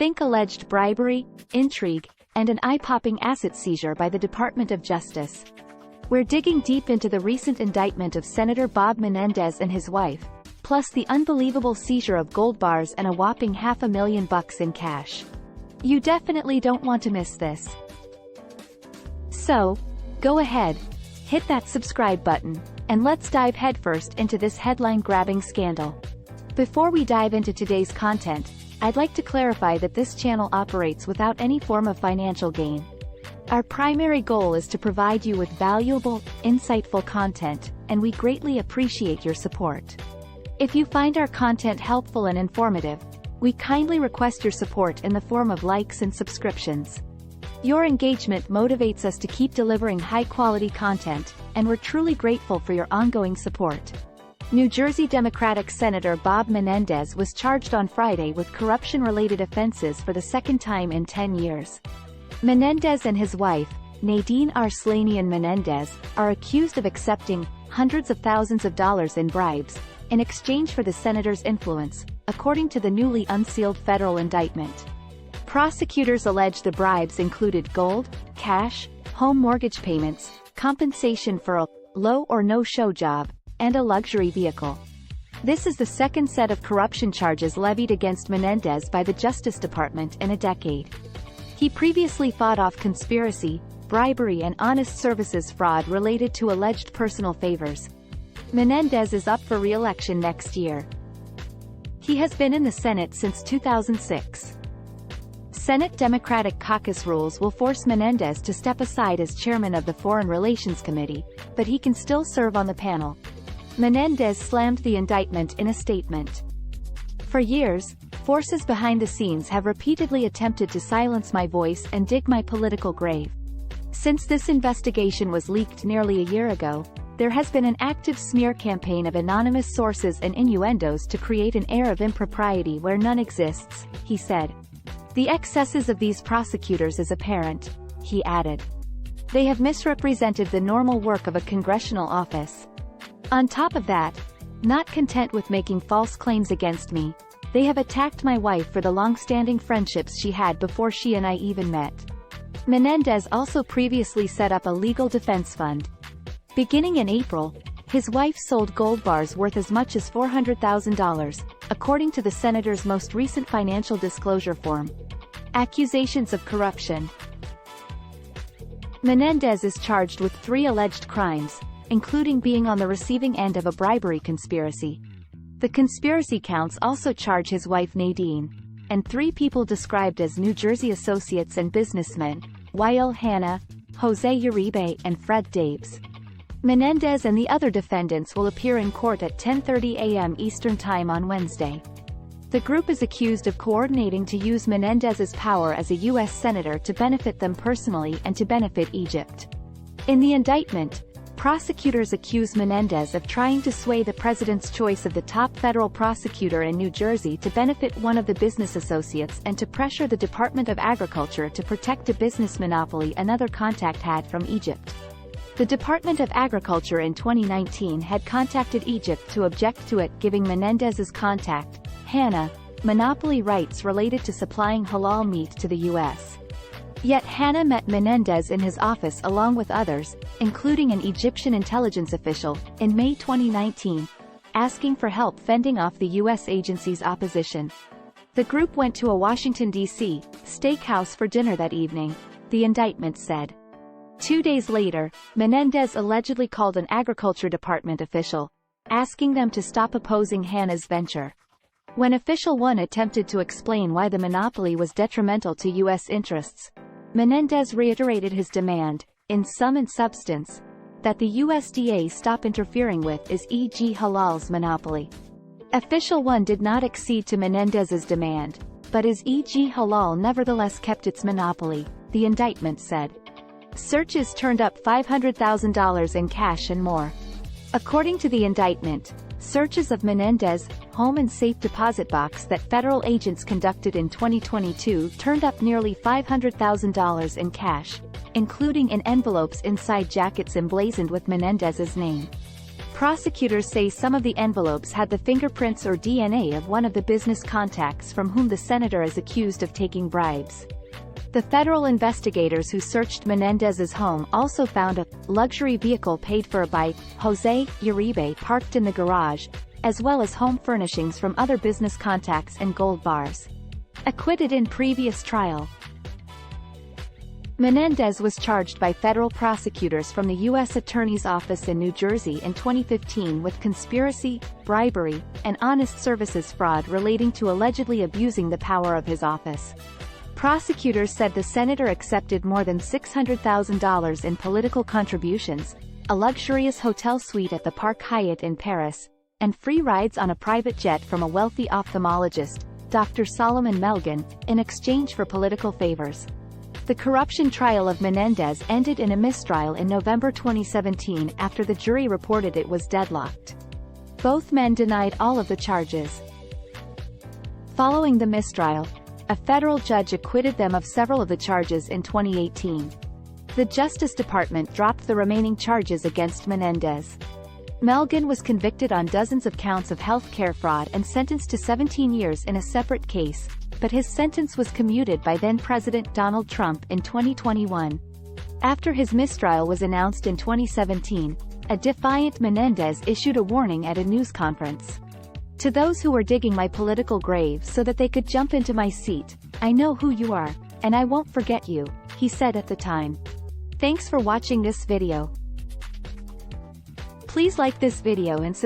Think alleged bribery, intrigue, and an eye-popping asset seizure by the Department of Justice. We're digging deep into the recent indictment of Senator Bob Menendez and his wife, plus the unbelievable seizure of gold bars and a whopping $500,000 in cash. You definitely don't want to miss this. So, go ahead, hit that subscribe button, and let's dive headfirst into this headline-grabbing scandal. Before we dive into today's content, I'd like to clarify that this channel operates without any form of financial gain. Our primary goal is to provide you with valuable, insightful content, and we greatly appreciate your support. If you find our content helpful and informative, we kindly request your support in the form of likes and subscriptions. Your engagement motivates us to keep delivering high-quality content, and we're truly grateful for your ongoing support. New Jersey Democratic Senator Bob Menendez was charged on Friday with corruption-related offenses for the second time in 10 years. Menendez and his wife, Nadine Arslanian Menendez, are accused of accepting hundreds of thousands of dollars in bribes in exchange for the senator's influence, according to the newly unsealed federal indictment. Prosecutors allege the bribes included gold, cash, home mortgage payments, compensation for a low or no-show job, and a luxury vehicle. This is the second set of corruption charges levied against Menendez by the Justice Department in a decade. He previously fought off conspiracy, bribery and honest services fraud related to alleged personal favors. Menendez is up for re-election next year. He has been in the Senate since 2006. Senate Democratic caucus rules will force Menendez to step aside as chairman of the Foreign Relations Committee, but he can still serve on the panel. Menendez slammed the indictment in a statement. For years, forces behind the scenes have repeatedly attempted to silence my voice and dig my political grave. Since this investigation was leaked nearly a year ago, there has been an active smear campaign of anonymous sources and innuendos to create an air of impropriety where none exists, he said. The excesses of these prosecutors is apparent, he added. They have misrepresented the normal work of a congressional office. On top of that, not content with making false claims against me, they have attacked my wife for the long-standing friendships she had before she and I even met. Menendez also previously set up a legal defense fund. Beginning in April, his wife sold gold bars worth as much as $400,000, according to the senator's most recent financial disclosure form. Accusations of corruption. Menendez is charged with 3 alleged crimes, including being on the receiving end of a bribery conspiracy. The conspiracy counts also charge his wife Nadine, and 3 people described as New Jersey associates and businessmen, Wael Hanna, Jose Uribe and Fred Daves. Menendez and the other defendants will appear in court at 10:30 a.m. Eastern Time on Wednesday. The group is accused of coordinating to use Menendez's power as a U.S. senator to benefit them personally and to benefit Egypt. In the indictment, prosecutors accuse Menendez of trying to sway the president's choice of the top federal prosecutor in New Jersey to benefit one of the business associates and to pressure the Department of Agriculture to protect a business monopoly another contact had from Egypt. The Department of Agriculture in 2019 had contacted Egypt to object to it giving Menendez's contact, Hanna, monopoly rights related to supplying halal meat to the U.S. Yet Hanna met Menendez in his office along with others, including an Egyptian intelligence official, in May 2019, asking for help fending off the U.S. agency's opposition. The group went to a Washington, D.C., steakhouse for dinner that evening, the indictment said. 2 days later, Menendez allegedly called an Agriculture Department official, asking them to stop opposing Hanna's venture. When Official 1 attempted to explain why the monopoly was detrimental to U.S. interests, Menendez reiterated his demand, in sum and substance, that the USDA stop interfering with e.g. halal's monopoly. Official 1 did not accede to Menendez's demand, but e.g. halal nevertheless kept its monopoly, the indictment said. Searches turned up $500,000 in cash and more. According to the indictment, searches of Menendez home and safe deposit box that federal agents conducted in 2022 turned up nearly $500,000 in cash, including in envelopes inside jackets emblazoned with Menendez's name. Prosecutors say some of the envelopes had the fingerprints or DNA of one of the business contacts from whom the senator is accused of taking bribes. The federal investigators who searched Menendez's home also found a luxury vehicle paid for by Jose Uribe parked in the garage, as well as home furnishings from other business contacts and gold bars. Acquitted in previous trial. Menendez was charged by federal prosecutors from the U.S. Attorney's Office in New Jersey in 2015 with conspiracy, bribery, and honest services fraud relating to allegedly abusing the power of his office. Prosecutors said the senator accepted more than $600,000 in political contributions, a luxurious hotel suite at the Park Hyatt in Paris, and free rides on a private jet from a wealthy ophthalmologist, Dr. Solomon Melgen, in exchange for political favors. The corruption trial of Menendez ended in a mistrial in November 2017 after the jury reported it was deadlocked. Both men denied all of the charges. Following the mistrial, a federal judge acquitted them of several of the charges in 2018. The Justice Department dropped the remaining charges against Menendez. Melgen was convicted on dozens of counts of health care fraud and sentenced to 17 years in a separate case, but his sentence was commuted by then-President Donald Trump in 2021. After his mistrial was announced in 2017, a defiant Menendez issued a warning at a news conference. "To those who were digging my political grave so that they could jump into my seat, I know who you are, and I won't forget you," he said at the time. Thanks for watching this video. Please like this video and subscribe.